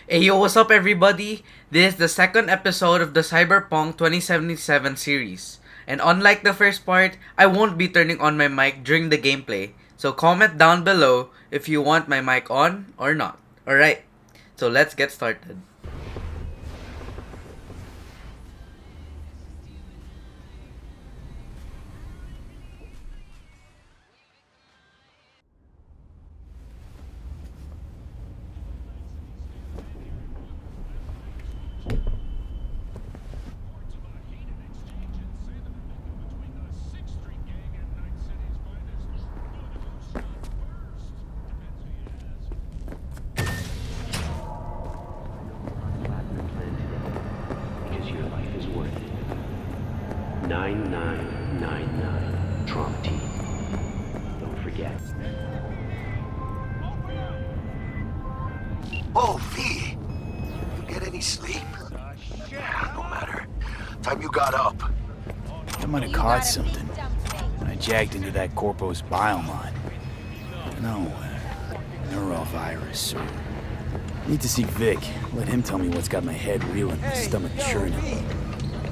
Hey yo, what's up everybody? This is the second episode of the Cyberpunk 2077 series. And unlike the first part, I won't be turning on my mic during the gameplay. So comment down below if you want my mic on or not. Alright, so let's get started. Because your life is worth it. 9999 Trump team. Don't forget. Oh, V! You get any sleep? No matter. Time you got up. I might have caught something when I jagged into that Corpo's biomod. No, neurovirus or... Need to see Vic. Let him tell me what's got my head reeling, my stomach churning.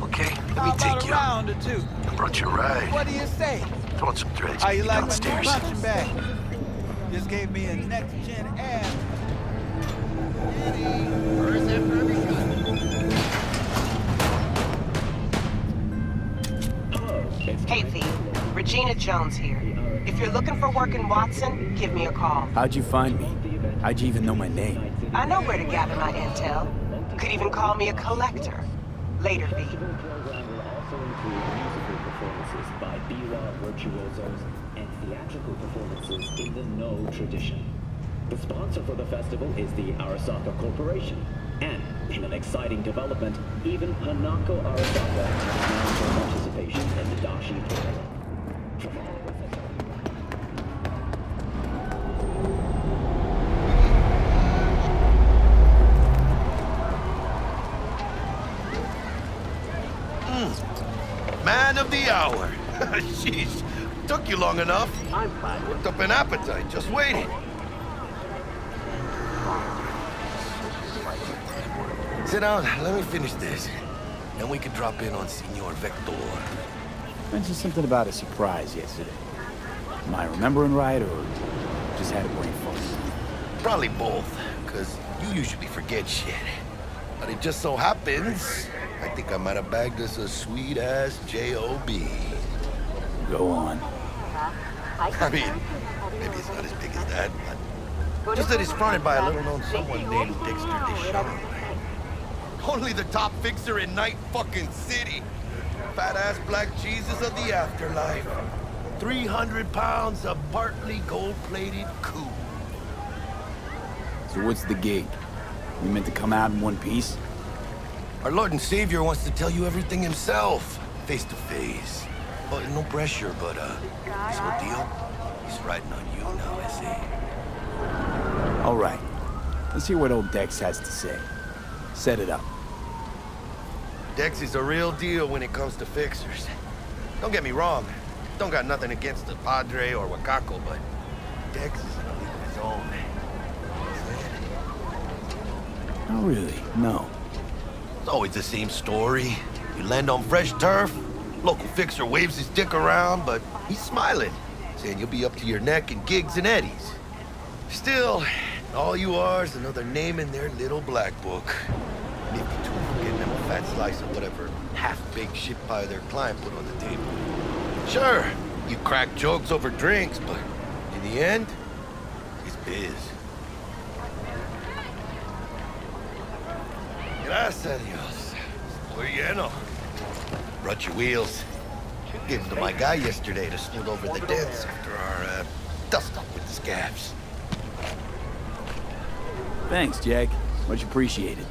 Okay, let me take you. Round or two. I brought you a ride. What do you say? Throwing some threads How you like my downstairs. punching bag? Just gave me a next-gen ass. Hey V, Regina Jones here. If you're looking for work in Watson, give me a call. How'd you find me? How'd you even know my name? I know where to gather my intel. Could even call me a collector. Later, V. Also include musical performances by B-Law virtuosos and theatrical performances in the No tradition. The sponsor for the festival is the Arasaka Corporation. And, in an exciting development, even Hanako Arasaka has announced her participation in the Dashi program. Man of the hour. Jeez, took you long enough. I'm fine. Worked up an appetite, just waiting. Sit down, let me finish this. Then we can drop in on Senor Vector. Mentioned something about a surprise yesterday. Am I remembering right, or just had a brain fart? Probably both, because you usually forget shit. But it just so happens, I think I might have bagged us a sweet-ass J.O.B. Go on. I mean, maybe it's not as big as that, but just that it's fronted by a little-known someone named Dexter Deshawn. Only the top fixer in Night fucking City. Fat-ass black Jesus of the afterlife. 300 pounds of partly gold-plated coup. So what's the gig? We meant to come out in one piece? Our Lord and Savior wants to tell you everything himself, face to face. Oh, no pressure, but this whole deal, he's riding on you now, I see. All right. Let's hear what old Dex has to say. Set it up. Dex is a real deal when it comes to fixers. Don't get me wrong, don't got nothing against the Padre or Wakako, but Dex is in a league of his own. Oh, really? No. It's always the same story. You land on fresh turf, local fixer waves his dick around, but he's smiling, saying you'll be up to your neck in gigs and eddies. Still, all you are is another name in their little black book. Nifty too for getting them a fat slice of whatever half-baked shit pie their client put on the table. Sure, you crack jokes over drinks, but in the end, it's biz. Gracias a Dios. Muy lleno. Brought your wheels. Gave them to my guy yesterday to smooth over the dents after our dust-up with the scabs. Thanks, Jack. Much appreciated.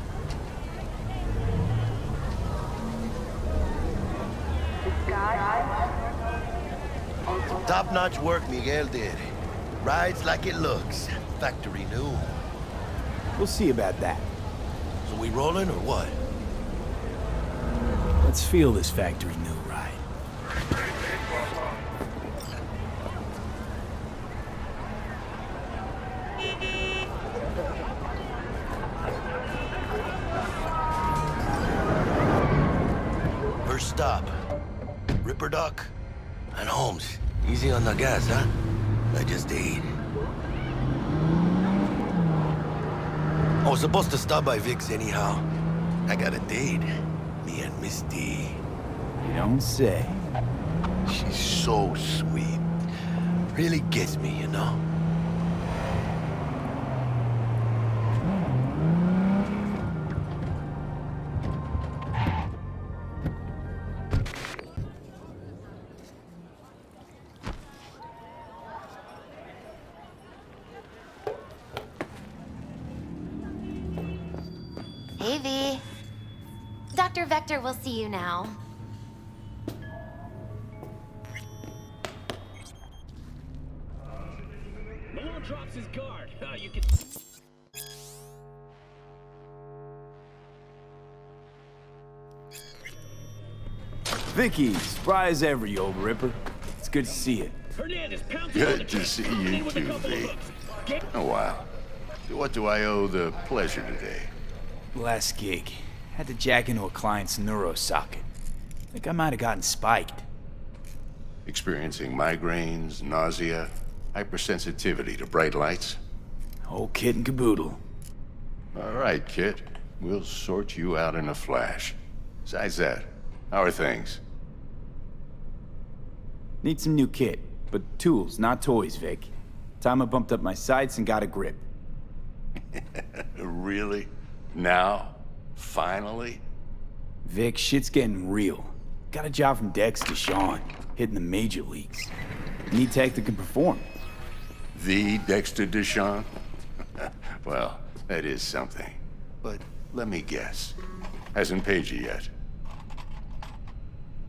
Top-notch work Miguel did. Rides like it looks. Factory new. We'll see about that. So we rolling or what? Let's feel this factory new ride. stop? Ripper Duck? And Holmes, easy on the gas, huh? I just ate. I was supposed to stop by Vic's anyhow. I got a date. Me and Miss D. You don't say. She's so sweet. Really gets me, you know? Hey, V. Dr. Vector will see you now. Malone drops his guard. You can... Vicky, spry as ever, you old ripper. It's good to see you. Hernandez pouncing on the Good to track. see Coming you in with a too, couple of V. hooks. Get... Oh, wow. What do I owe the pleasure today? Last gig. Had to jack into a client's neuro socket. Think I might have gotten spiked. Experiencing migraines, nausea, hypersensitivity to bright lights? Whole kit and caboodle. All right, kid. We'll sort you out in a flash. Besides that, how are things? Need some new kit, but tools, not toys, Vic. Time I bumped up my sights and got a grip. Really? Now? Finally? Vic, shit's getting real. Got a job from Dex to Sean, hitting the major leagues. Need tech that can perform. The Dexter Deshawn? Well, that is something. But let me guess. Hasn't paid you yet.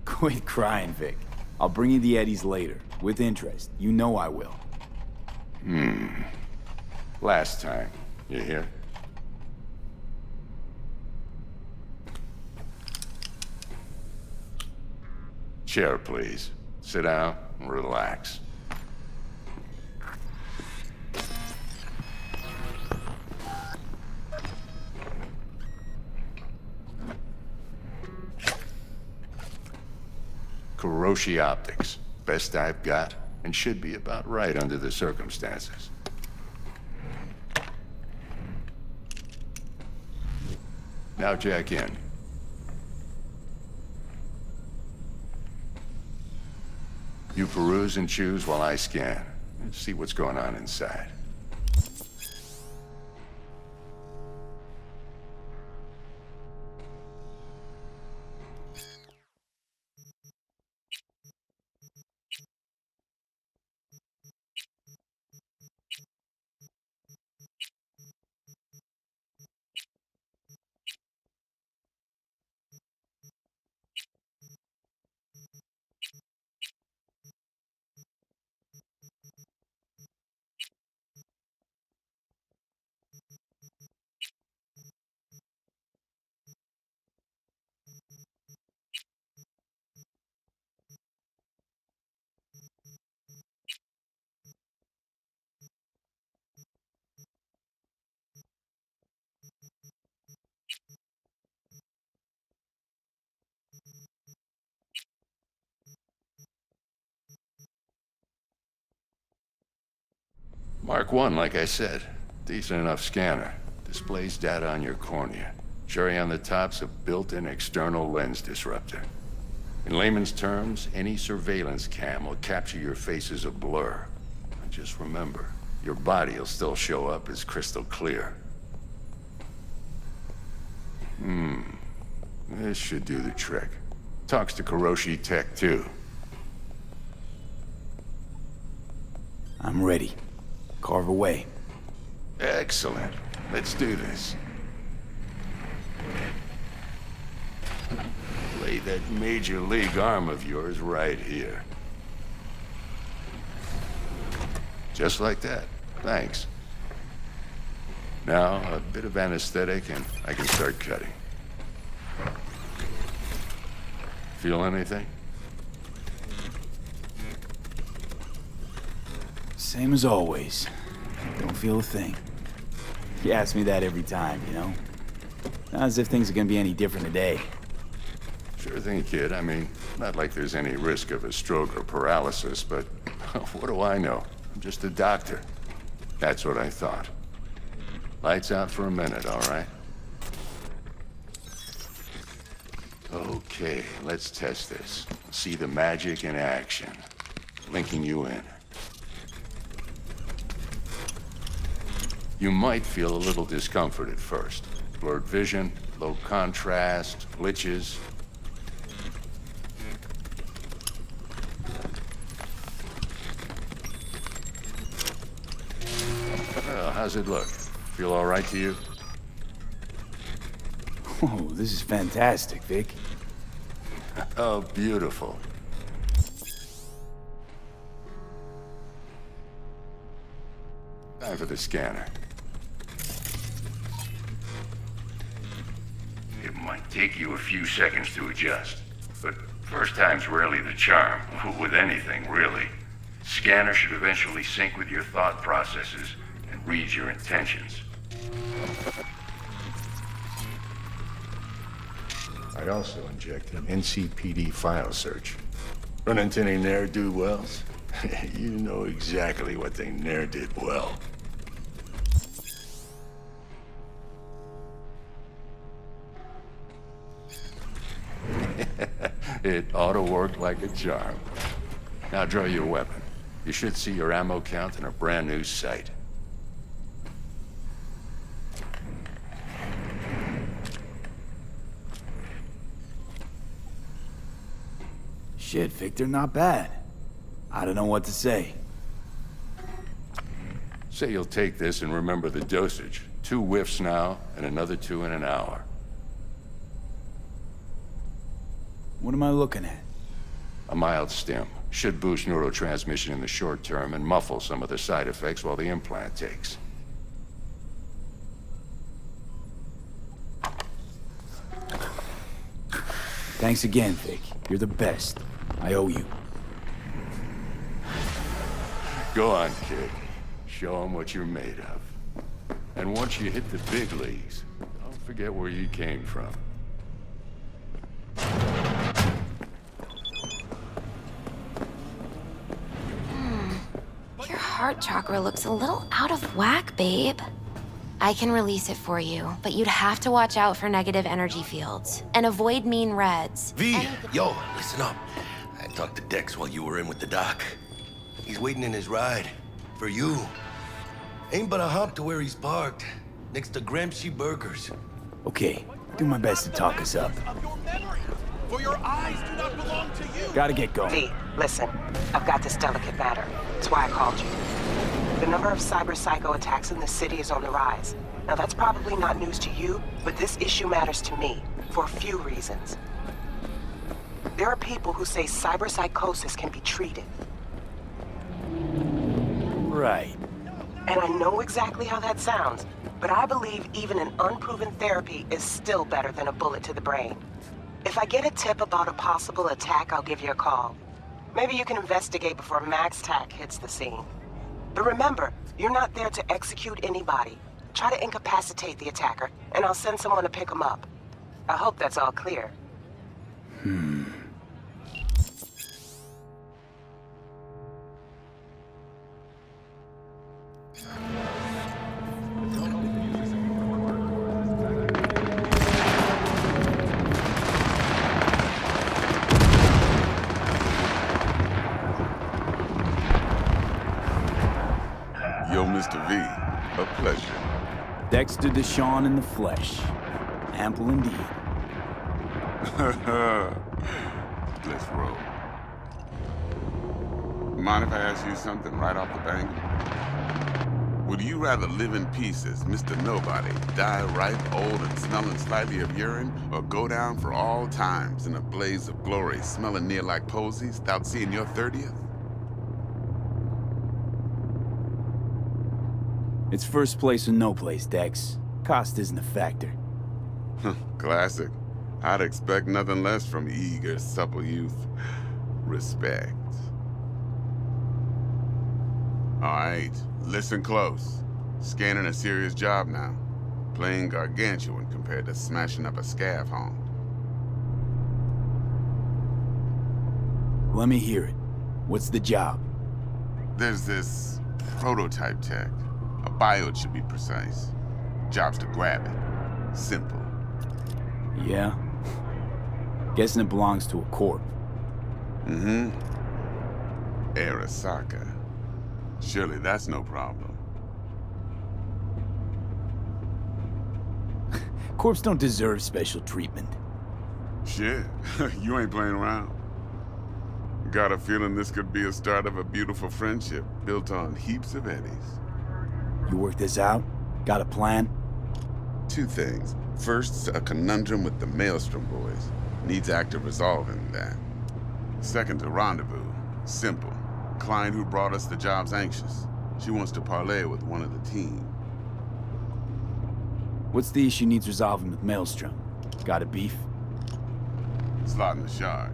Quit crying, Vic. I'll bring you the eddies later, with interest. You know I will. Last time. You hear? Chair, please. Sit down and relax. Kuroshi Optics. Best I've got, and should be about right under the circumstances. Now jack in. You peruse and choose while I scan. Let's see what's going on inside. Mark 1, like I said. Decent enough scanner. Displays data on your cornea. Cherry on the top's a built-in external lens disruptor. In layman's terms, any surveillance cam will capture your face as a blur. And just remember, your body will still show up as crystal clear. This should do the trick. Talks to Kuroshi Tech, too. I'm ready. Carve away. Excellent. Let's do this. Lay that major league arm of yours right here. Just like that. Thanks. Now, a bit of anesthetic and I can start cutting. Feel anything? Same as always. Don't feel a thing. You ask me that every time, you know? Not as if things are gonna be any different today. Sure thing, kid. I mean, not like there's any risk of a stroke or paralysis, but what do I know? I'm just a doctor. That's what I thought. Lights out for a minute, all right? Okay, let's test this. See the magic in action. Linking you in. You might feel a little discomfort at first. Blurred vision, low contrast, glitches. Well, how's it look? Feel all right to you? Oh, this is fantastic, Vic. Oh, beautiful. Time for the scanner. It might take you a few seconds to adjust, but first time's rarely the charm, with anything, really. Scanner should eventually sync with your thought processes and read your intentions. I also inject an NCPD file search. Run into any ne'er-do-wells? You know exactly what they ne'er did well. It ought to work like a charm. Now draw your weapon. You should see your ammo count in a brand new sight. Shit, Victor, not bad. I don't know what to say. Say you'll take this and remember the dosage. 2 whiffs now, and another 2 in an hour. What am I looking at? A mild stim. Should boost neurotransmission in the short term and muffle some of the side effects while the implant takes. Thanks again, Vic. You're the best. I owe you. Go on, kid. Show 'em what you're made of. And once you hit the big leagues, don't forget where you came from. Your heart chakra looks a little out of whack, babe. I can release it for you, but you'd have to watch out for negative energy fields and avoid mean reds. V, yo, listen up. I talked to Dex while you were in with the doc. He's waiting in his ride. For you. Ain't but a hop to where he's parked. Next to Gramsci Burgers. Okay, do my best to talk us up. For your eyes do not belong to you. Gotta get going. V, listen. I've got this delicate matter. That's why I called you. The number of cyber psycho attacks in the city is on the rise. Now that's probably not news to you, but this issue matters to me for a few reasons. There are people who say cyber psychosis can be treated. Right. And I know exactly how that sounds, but I believe even an unproven therapy is still better than a bullet to the brain. If I get a tip about a possible attack, I'll give you a call. Maybe you can investigate before Max Tack hits the scene. But remember, you're not there to execute anybody. Try to incapacitate the attacker, and I'll send someone to pick him up. I hope that's all clear. Yo, Mr. V, a pleasure. Dexter Deshawn in the flesh. Ample indeed. Let's roll. Mind if I ask you something right off the bank? Would you rather live in peace as Mr. Nobody, die ripe, old, and smelling slightly of urine, or go down for all times in a blaze of glory, smelling near like posies, without seeing your 30th? It's first place or no place, Dex. Cost isn't a factor. Classic. I'd expect nothing less from eager, supple youth. Respect. All right, listen close. Scanning a serious job now. Playing gargantuan compared to smashing up a scaffold. Let me hear it. What's the job? There's this prototype tech. A biode should be precise. Job's to grab it. Simple. Yeah? Guessing it belongs to a corp. Mm-hmm. Arasaka. Surely that's no problem. Corps don't deserve special treatment. Shit, you ain't playing around. Got a feeling this could be a start of a beautiful friendship built on heaps of eddies. You work this out? Got a plan? Two things. First, a conundrum with the Maelstrom boys. Needs active resolving that. Second, a rendezvous. Simple. Client who brought us the job's anxious. She wants to parlay with one of the team. What's the issue needs resolving with Maelstrom? Got a beef? Slot in the shard.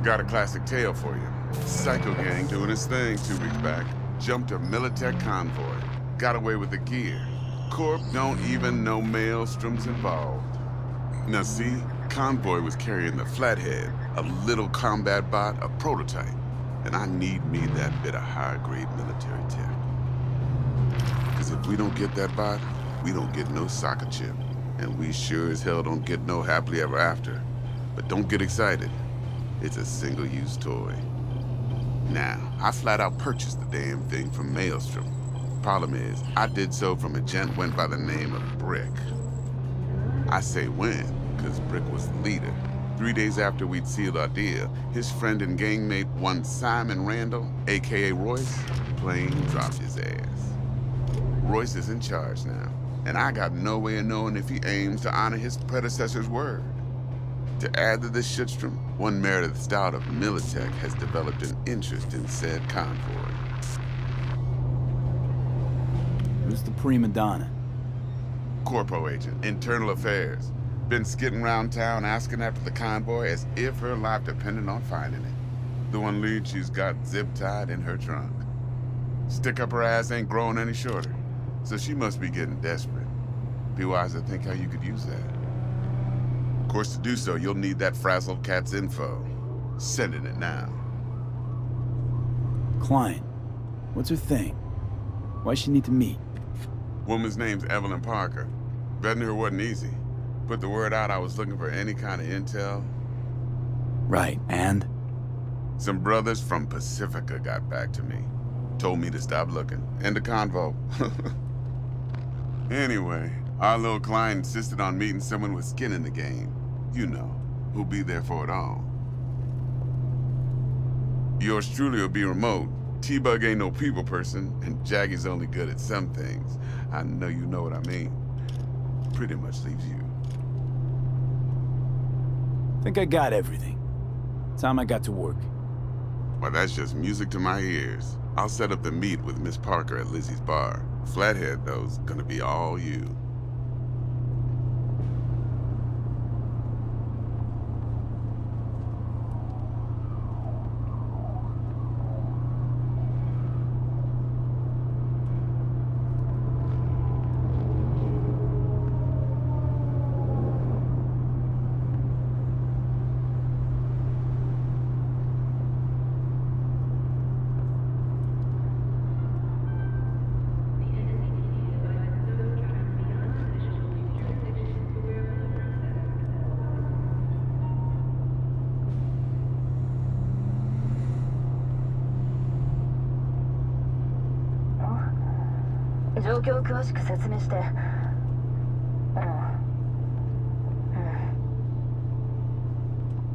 Got a classic tale for you. Psycho gang doing his thing 2 weeks back. Jumped a Militech convoy. Got away with the gear. Corp don't even know Maelstrom's involved. Now see, convoy was carrying the Flathead, a little combat bot, a prototype. And I need me that bit of high-grade military tech. Because if we don't get that bot, we don't get no soccer chip. And we sure as hell don't get no happily ever after. But don't get excited. It's a single-use toy. Now, I flat out purchased the damn thing from Maelstrom. Problem is, I did so from a gent went by the name of Brick. I say when, because Brick was the leader. 3 days after we'd sealed our deal, his friend and gangmate, one Simon Randall, aka Royce, plain dropped his ass. Royce is in charge now, and I got no way of knowing if he aims to honor his predecessor's word. To add to this shitstorm, one Meredith Stout of Militech has developed an interest in said convoy. Who's the prima donna? Corpo agent, internal affairs. Been skidding around town asking after the convoy as if her life depended on finding it. The one lead she's got zip-tied in her trunk. Stick up her ass ain't growing any shorter, so she must be getting desperate. Be wise to think how you could use that. Of course, to do so, you'll need that frazzled cat's info. Sending it now. Client. What's her thing? Why she need to meet? Woman's name's Evelyn Parker. Vetting her wasn't easy. Put the word out I was looking for any kind of intel. Right, and? Some brothers from Pacifica got back to me. Told me to stop looking. End of convo. Anyway, our little client insisted on meeting someone with skin in the game. You know, who'll be there for it all. Yours truly will be remote. T-Bug ain't no people person, and Jaggy's only good at some things. I know you know what I mean. Pretty much leaves you. Think I got everything. Time I got to work. Well, that's just music to my ears. I'll set up the meet with Miss Parker at Lizzie's bar. Flathead, though's gonna be all you.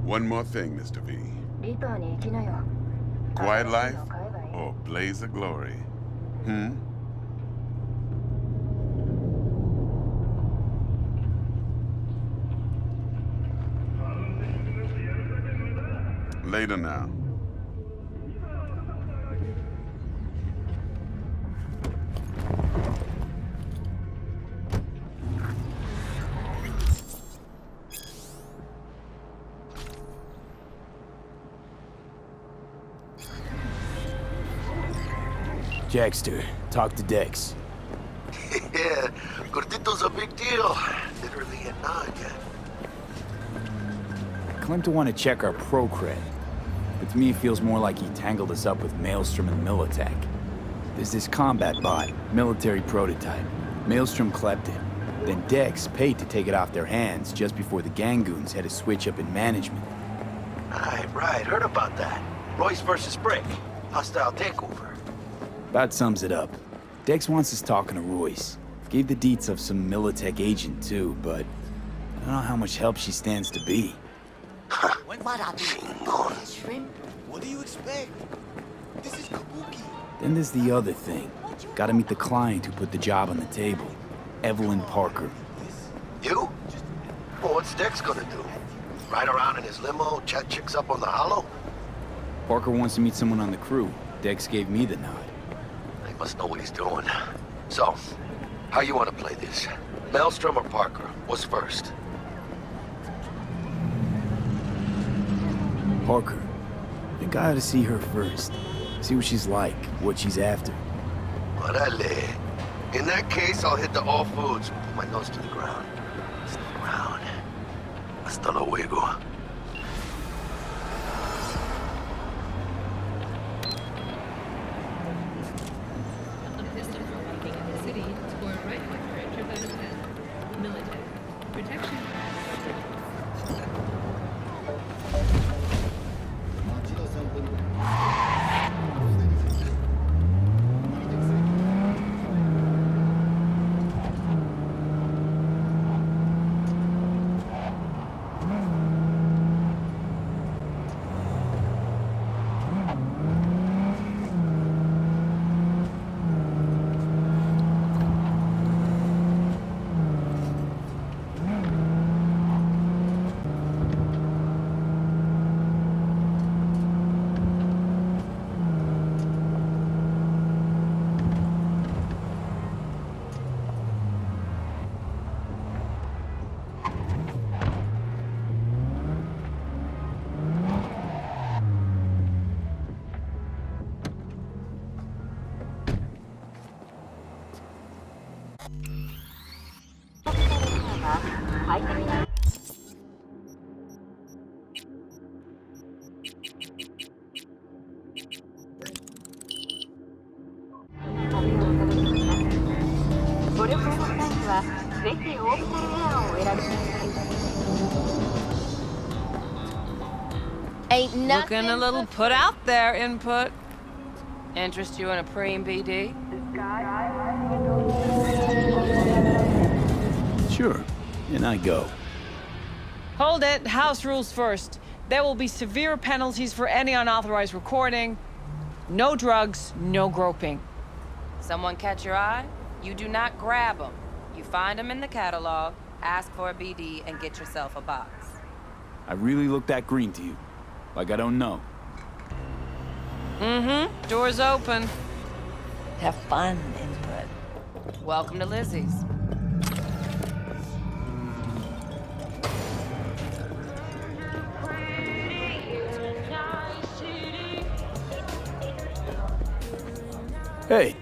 One more thing, Mr. V. Quiet life or blaze of glory? Later now. Jackster, talk to Dex. Yeah, Gordito's a big deal. Literally a nod, yeah. I claim to want to check our pro cred, but to me it feels more like he tangled us up with Maelstrom and Militech. There's this combat bot, military prototype. Maelstrom clept it. Then Dex paid to take it off their hands just before the Gangoons had a switch up in management. Right, heard about that. Royce versus Brick. Hostile takeover. About sums it up. Dex wants us talking to Royce. Gave the deets of some Militech agent too, but I don't know how much help she stands to be. Chingon. What do you expect? This is Kabuki. Then there's the other thing. Gotta meet the client who put the job on the table. Evelyn Parker. You? Well, what's Dex gonna do? Ride around in his limo, chat chicks up on the hollow? Parker wants to meet someone on the crew. Dex gave me the nod. He must know what he's doing. So, how you want to play this? Maelstrom or Parker? What's first? Parker. I think I ought to see her first. See what she's like, what she's after. Orale. In that case, I'll hit the all foods. Put my nose to the ground. Stick around. Hasta luego. Ain't nothing. Looking a little put out there, input. Interest you in a preem BD? Sure. In I go. Hold it. House rules first. There will be severe penalties for any unauthorized recording. No drugs, no groping. Someone catch your eye? You do not grab them. You find them in the catalog, ask for a BD, and get yourself a box. I really look that green to you. Like I don't know. Mm-hmm. Door's open. Have fun, input. Welcome to Lizzie's. Hey.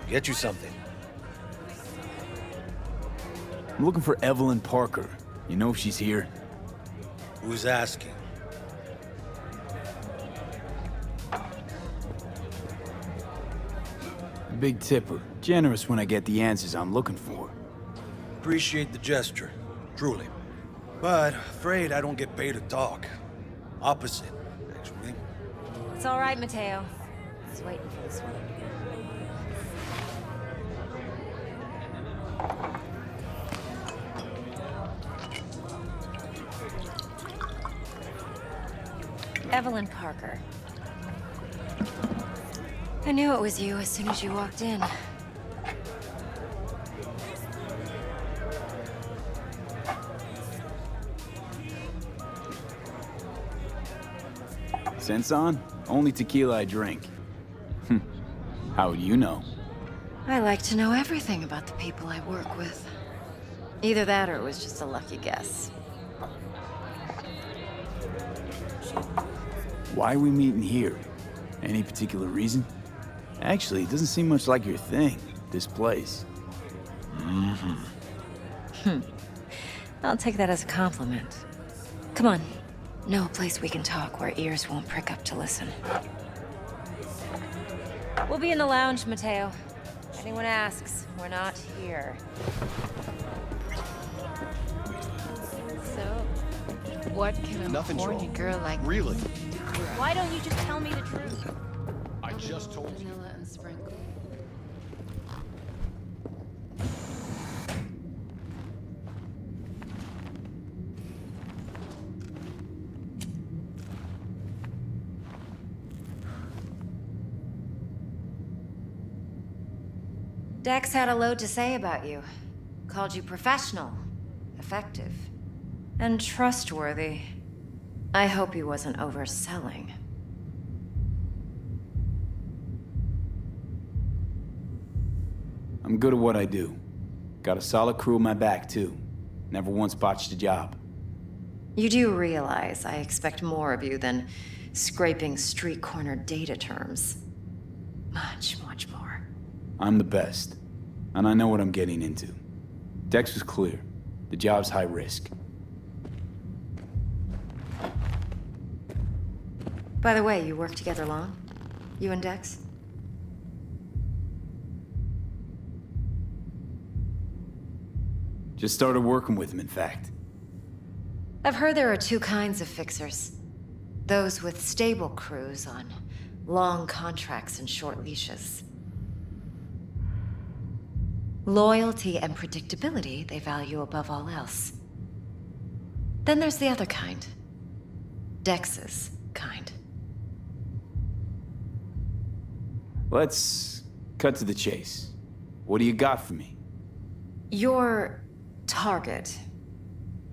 Get you something. I'm looking for Evelyn Parker. You know if she's here? Who's asking? Big tipper. Generous when I get the answers I'm looking for. Appreciate the gesture, truly. But afraid I don't get paid to talk. Opposite, actually. It's all right, Mateo. Just waiting for this one. Evelyn Parker. I knew it was you as soon as you walked in. Sense on? Only tequila I drink. How would you know? I like to know everything about the people I work with. Either that or it was just a lucky guess. Why are we meeting here? Any particular reason? Actually, it doesn't seem much like your thing, this place. I'll take that as a compliment. Come on. Know a place we can talk where ears won't prick up to listen. We'll be in the lounge, Mateo. If anyone asks, we're not here. So, what can a horny girl like Really? me do for us? Why don't you just tell me the truth? I just told you. Vanilla and sprinkle. Dex had a load to say about you. Called you professional, effective, and trustworthy. I hope he wasn't overselling. I'm good at what I do. Got a solid crew on my back, too. Never once botched a job. You do realize I expect more of you than scraping street corner data terms. Much, much more. I'm the best, and I know what I'm getting into. Dex was clear. The job's high risk. By the way, you work together long? You and Dex? Just started working with him, in fact. I've heard there are two kinds of fixers. Those with stable crews on long contracts and short leashes. Loyalty and predictability they value above all else. Then there's the other kind. Dex's kind. Let's cut to the chase. What do you got for me? Your target.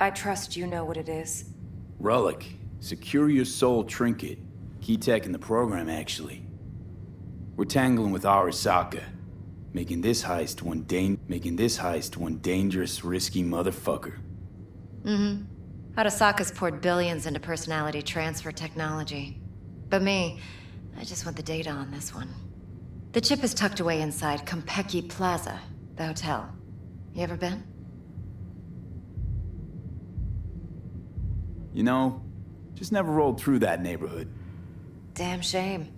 I trust you know what it is. Relic. Secure your soul trinket. Key tech in the program, actually. We're tangling with Arasaka. Making this heist one dangerous, risky motherfucker. Arasaka's poured billions into personality transfer technology. But me, I just want the data on this one. The chip is tucked away inside Konpeki Plaza, the hotel. You ever been? You know, just never rolled through that neighborhood. Damn shame.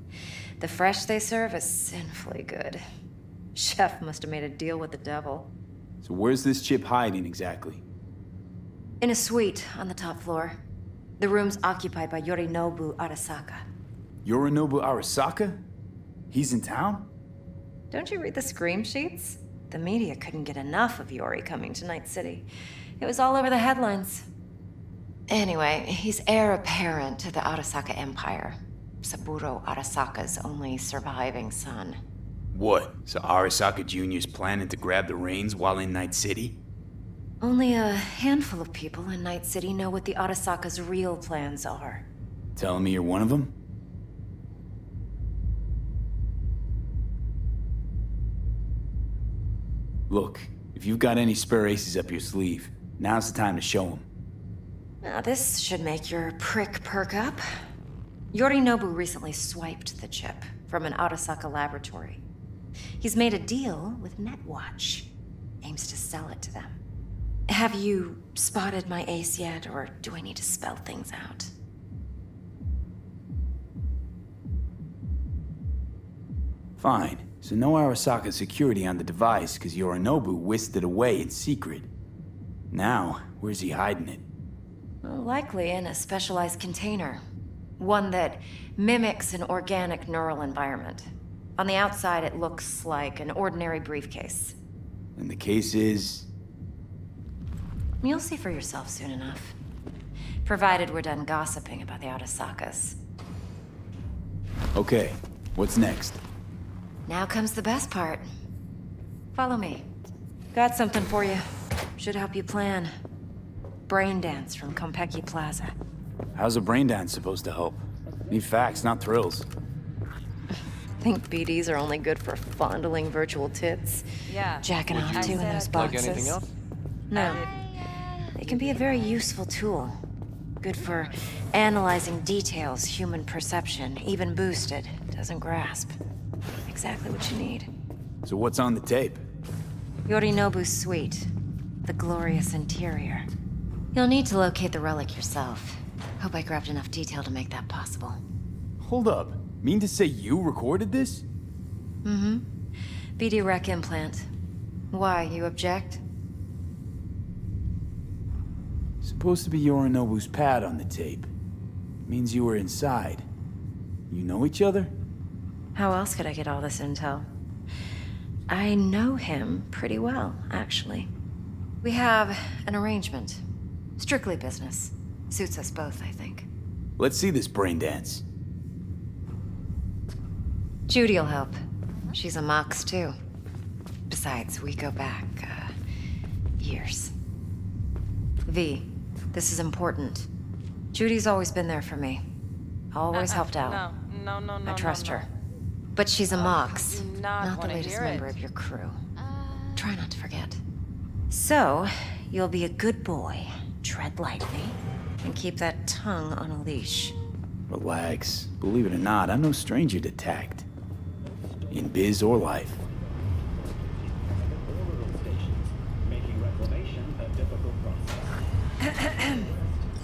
The fresh they serve is sinfully good. Chef must have made a deal with the devil. So where's this chip hiding exactly? In a suite on the top floor. The room's occupied by Yorinobu Arasaka. Yorinobu Arasaka? He's in town? Don't you read the scream sheets? The media couldn't get enough of Yori coming to Night City. It was all over the headlines. Anyway, he's heir apparent to the Arasaka Empire. Saburo Arasaka's only surviving son. What? So Arasaka Jr.'s planning to grab the reins while in Night City? Only a handful of people in Night City know what the Arasaka's real plans are. Telling me you're one of them? Look, if you've got any spare aces up your sleeve, now's the time to show them. Now this should make your prick perk up. Yorinobu recently swiped the chip from an Arasaka laboratory. He's made a deal with Netwatch. Aims to sell it to them. Have you spotted my ace yet, or do I need to spell things out? Fine. So no Arasaka security on the device because Yorinobu whisked it away in secret. Now, where's he hiding it? Well, likely in a specialized container. One that mimics an organic neural environment. On the outside, it looks like an ordinary briefcase. And the case is... You'll see for yourself soon enough. Provided we're done gossiping about the Arasakas. Okay, what's next? Now comes the best part. Follow me. Got something for you. Should help you plan. Brain dance from Konpeki Plaza. How's a brain dance supposed to help? Need facts, not thrills. Think BDs are only good for fondling virtual tits? Yeah. Jacking off too in those Like boxes? anything else? No. It can be a very useful tool. Good for analyzing details human perception, even boosted, doesn't grasp. It exactly what you need. So what's on the tape? Yorinobu's suite. The glorious interior. You'll need to locate the relic yourself. Hope I grabbed enough detail to make that possible. Hold up. Mean to say you recorded this? Mm-hmm. BD Rec implant. Why, you object? Supposed to be Yorinobu's pad on the tape. Means you were inside. You know each other? How else could I get all this intel? I know him pretty well, actually. We have an arrangement. Strictly business. Suits us both, I think. Let's see this brain dance. Judy'll help. She's a Mox, too. Besides, we go back, years. V, this is important. Judy's always been there for me. Always helped out. No. I trust her. But she's a Mox, do not the wanna latest hear member it. of your crew. Try not to forget. So, you'll be a good boy, tread lightly, and keep that tongue on a leash. Relax. Believe it or not, I'm no stranger to tact. In biz or life. Making reclamation a difficult process.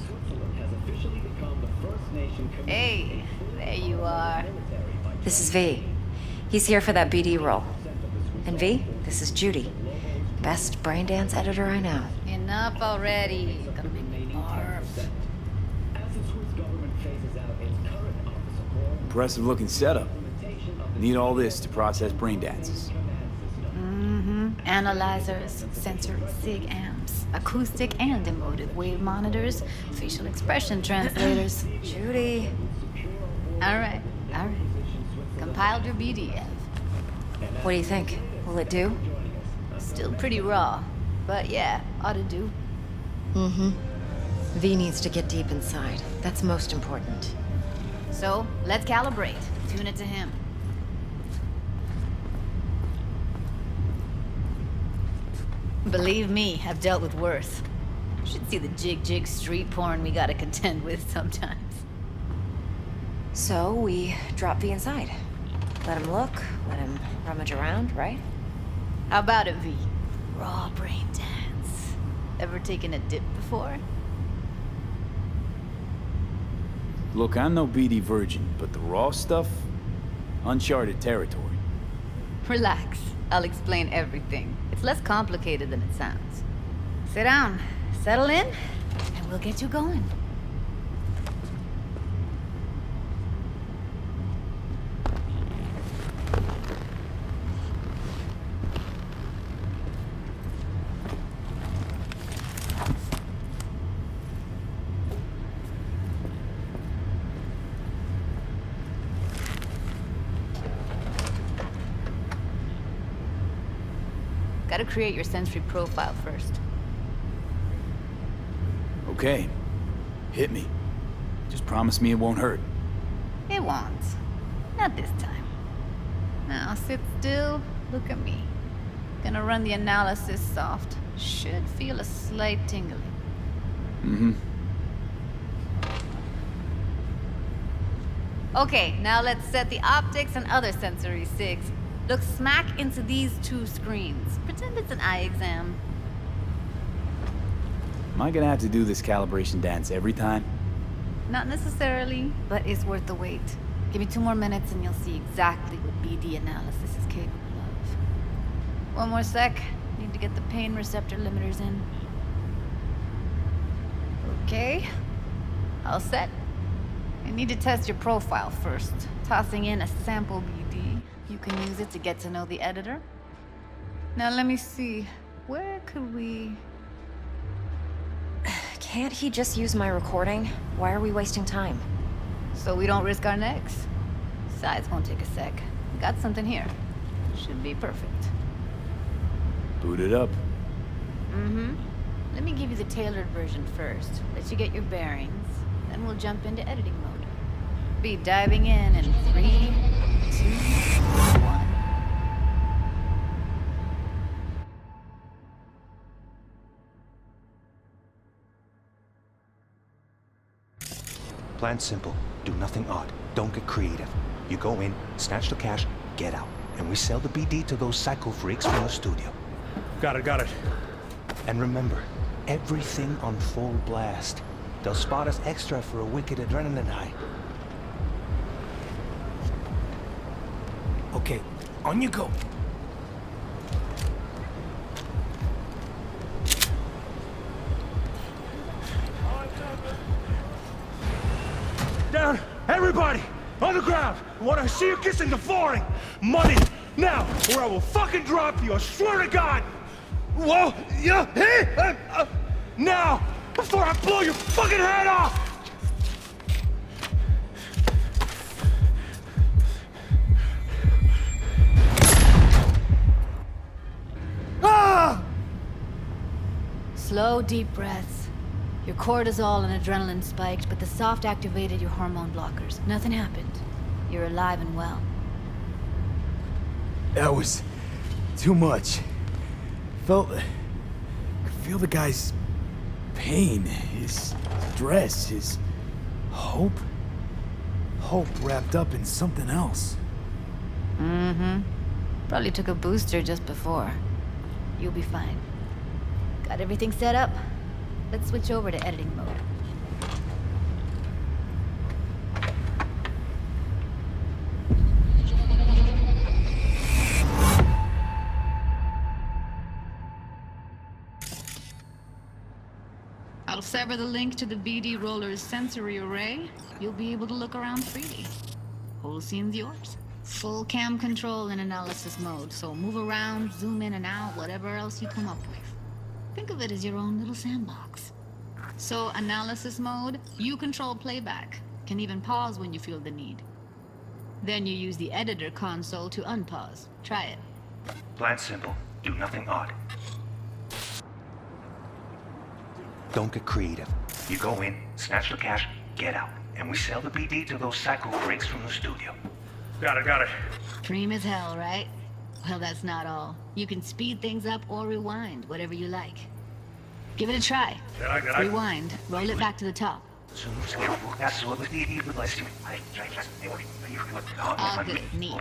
Switzerland has officially become the first nation committed Hey, there you are. This is V. He's here for that BD role. And V, this is Judy. Best braindance editor I know. Enough already. Gonna make me barf. As the Swiss government phases out its current officer corps, Impressive looking setup. Need all this to process brain dances. Analyzers, sensory sig amps, acoustic and emotive wave monitors, facial expression translators. Judy. All right. Compiled your BDF. What do you think? Will it do? Still pretty raw, but yeah, ought to do. Mm-hmm. V needs to get deep inside. That's most important. So, let's calibrate. Tune it to him. Believe me, I've dealt with worse. You should see the jig street porn we gotta contend with sometimes. So we drop V inside. Let him look, let him rummage around, right? How about it, V? Raw brain dance. Ever taken a dip before? Look, I'm no BD virgin, but the raw stuff? Uncharted territory. Relax. I'll explain everything. It's less complicated than it sounds. Sit down, settle in, and we'll get you going. Gotta create your sensory profile first. Okay. Hit me. Just promise me it won't hurt. It won't. Not this time. Now sit still, look at me. Gonna run the analysis soft. Should feel a slight tingling. Mm-hmm. Okay, now let's set the optics and other sensory sigs. Look smack into these two screens. Pretend it's an eye exam. Am I gonna have to do this calibration dance every time? Not necessarily, but it's worth the wait. Give me 2 more minutes and you'll see exactly what BD analysis is capable of. 1 more sec. Need to get the pain receptor limiters in. Okay. All set. I need to test your profile first. Tossing in a sample BD. You can use it to get to know the editor. Now let me see. Where could we... Can't he just use my recording? Why are we wasting time? So we don't risk our necks. Besides, won't take a sec. We got something here. Should be perfect. Boot it up. Mm-hmm. Let me give you the tailored version first. Let you get your bearings. Then we'll jump into editing mode. Be diving in 3, 2, 1. Plan simple. Do nothing odd. Don't get creative. You go in, snatch the cash, get out. and we sell the BD to those psycho freaks from the studio. Got it. And remember, everything on full blast. They'll spot us extra for a wicked adrenaline high. Okay, on you go. Down! Everybody! On the ground! I want to see you kissing the flooring! Money! Now! Or I will fucking drop you! I swear to God! Whoa! Yeah! Hey! Now! Before I blow your fucking head off! Ah! Slow, deep breaths. Your cortisol and adrenaline spiked, but the soft activated your hormone blockers. Nothing happened. You're alive and well. That was too much. Could feel the guy's pain, his stress, his hope. Hope wrapped up in something else. Mm-hmm. Probably took a booster just before. You'll be fine. Got everything set up? Let's switch over to editing mode. I'll sever the link to the BD Roller's sensory array. You'll be able to look around freely. Whole scene's yours. Full cam control in analysis mode, so move around, zoom in and out, whatever else you come up with. Think of it as your own little sandbox. So, analysis mode, you control playback. Can even pause when you feel the need. Then you use the editor console to unpause. Try it. Plan simple. Do nothing odd. Don't get creative. You go in, snatch the cash, get out. And we sell the BD to those psycho freaks from the studio. Got it. Cream as hell, right? Well, that's not all. You can speed things up or rewind, whatever you like. Give it a try. Rewind. Roll it back to the top. All good. Neat.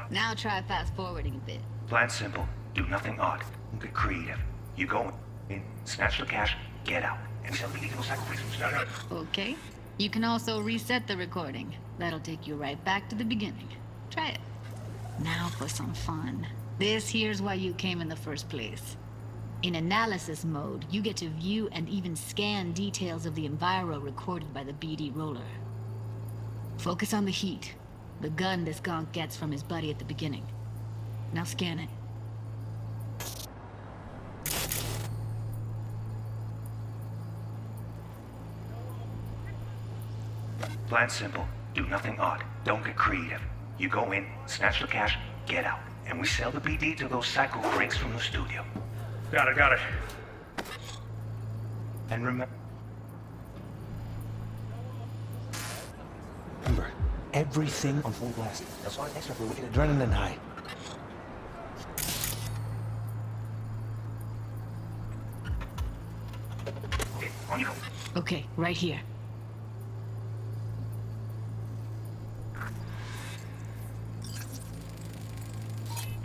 Now try fast forwarding a bit. Plan simple. Do nothing odd. Don't get creative. You go in, snatch the cash, get out. And sell the BD to those psycho freaks from the studio. Okay. You can also reset the recording. That'll take you right back to the beginning. Try it. Now for some fun. This here's why you came in the first place. In analysis mode, you get to view and even scan details of the enviro recorded by the BD roller. Focus on the heat, the gun this gonk gets from his buddy at the beginning. Now scan it. Plan simple. Do nothing odd. Don't get creative. You go in, snatch the cash, get out. And we sell the BD to those psycho freaks from the studio. Got it. And remember, everything on full blast. That's why extra for wicked adrenaline high. Okay, on you go. Okay, right here.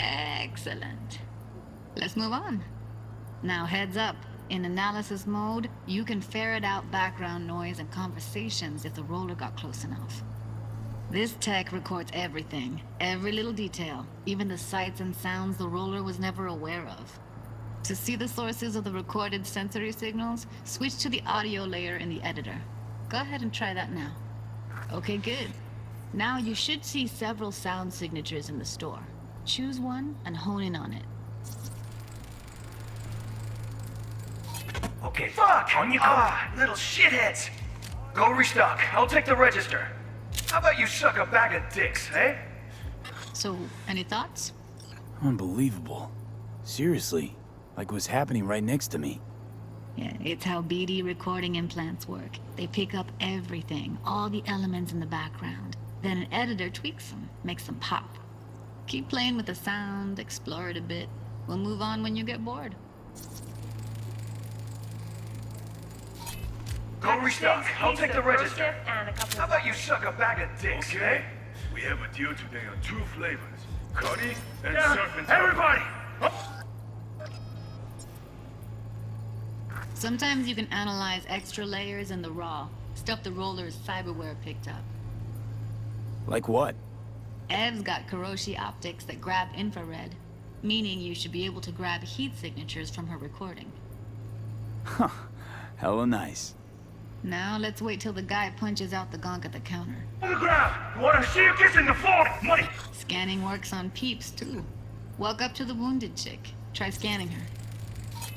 Excellent. Let's move on. Now heads up. In analysis mode, you can ferret out background noise and conversations if the roller got close enough. This tech records everything, every little detail, even the sights and sounds the roller was never aware of. To see the sources of the recorded sensory signals, switch to the audio layer in the editor. Go ahead and try that now. Okay, good. Now you should see several sound signatures in the store. Choose one and hone in on it. Okay, fuck! On you go! Little shitheads! Go restock. I'll take the register. How about you suck a bag of dicks, eh? So, any thoughts? Unbelievable. Seriously, like what's happening right next to me. Yeah, it's how BD recording implants work. They pick up everything, all the elements in the background. Then an editor tweaks them, makes them pop. Keep playing with the sound, explore it a bit. We'll move on when you get bored. Go restock. I'll take the register. How about you suck a bag of dicks, eh? We have a deal today on 2 flavors. Cuddy and surf. Everybody! Sometimes you can analyze extra layers in the raw. Stuff the roller's cyberware picked up. Like what? Ev's got Kiroshi optics that grab infrared, meaning you should be able to grab heat signatures from her recording. Huh. Hella nice. Now let's wait till the guy punches out the gonk at the counter. On the ground! You wanna see you kissing the floor? Money! Scanning works on peeps, too. Walk up to the wounded chick. Try scanning her.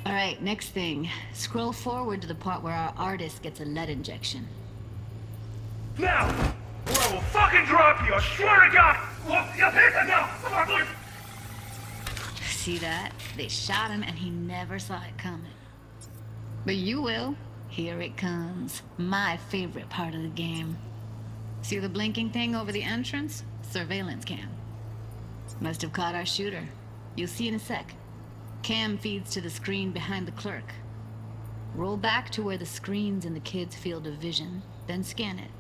Alright, next thing. Scroll forward to the part where our artist gets a lead injection. Now! Or I will fucking drop you, I swear to God! Now! See that? They shot him and he never saw it coming. But you will. Here it comes. My favorite part of the game. See the blinking thing over the entrance? Surveillance cam. Must have caught our shooter. You'll see in a sec. Cam feeds to the screen behind the clerk. Roll back to where the screen's in the kid's field of vision, then scan it.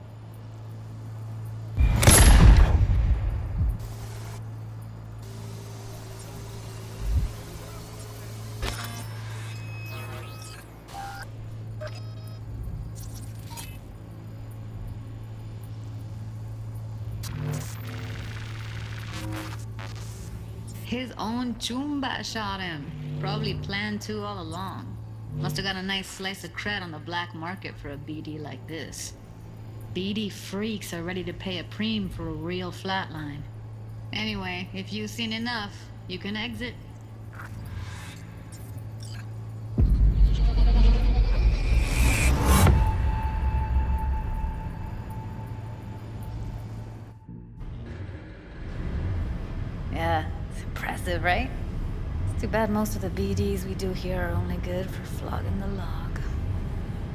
His own Chumba shot him. Probably planned to all along. Must have got a nice slice of cred on the black market for a BD like this. BD freaks are ready to pay a preem for a real flatline. Anyway, if you've seen enough, you can exit. Yeah. Impressive, right? It's too bad most of the BDs we do here are only good for flogging the log.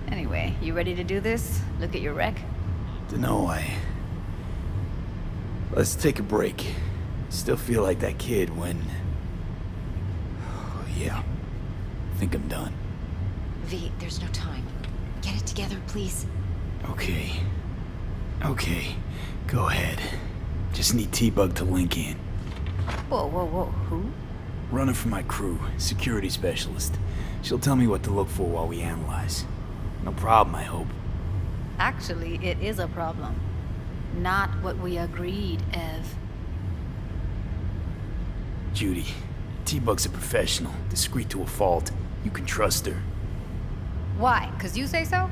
Anyway, you ready to do this? Look at your rec? Dunno, Let's take a break. Still feel like that kid when... Oh, yeah. I think I'm done. V, there's no time. Get it together, please. Okay. Okay. Go ahead. Just need T-Bug to link in. Whoa, whoa, whoa, who? Runner for my crew, security specialist. She'll tell me what to look for while we analyze. No problem, I hope. Actually, it is a problem. Not what we agreed, Ev. Judy, T-Bug's a professional, discreet to a fault. You can trust her. Why? 'Cause you say so?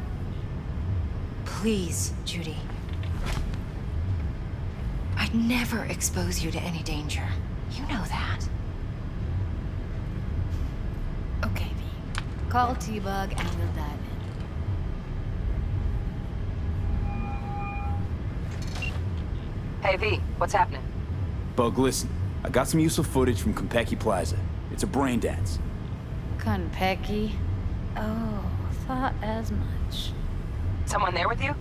Please, Judy. I'd never expose you to any danger. You know that. Okay, V. Call T-Bug and we'll dive in. Hey, V, what's happening? Bug, listen. I got some useful footage from Konpeki Plaza. It's a brain dance. Konpeki? Oh, thought as much. Someone there with you?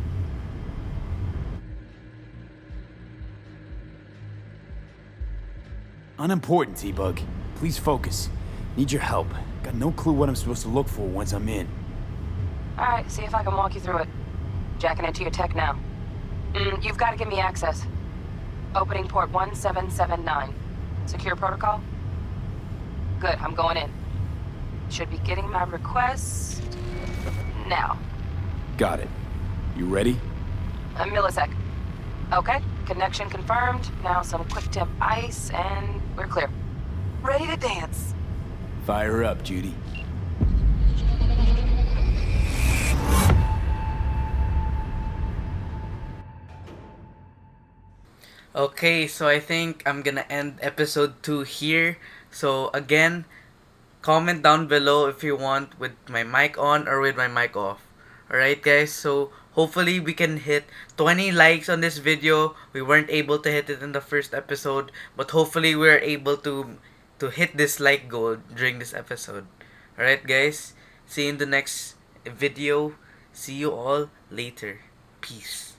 Unimportant, T-Bug. Please focus. Need your help. Got no clue what I'm supposed to look for once I'm in. Alright, see if I can walk you through it. Jacking into your tech now. You've got to give me access. Opening port 1779. Secure protocol? Good, I'm going in. Should be getting my request... now. Got it. You ready? A millisec. Okay, connection confirmed. Now some quick tip ice and we're clear. Ready to dance. Fire up, Judy. Okay, so I think I'm gonna end episode 2 here. So again, comment down below if you want with my mic on or with my mic off. Alright guys, so hopefully we can hit 20 likes on this video. We weren't able to hit it in the first episode, but hopefully we're able to hit this like goal during this episode. Alright guys, see you in the next video. See you all later. Peace.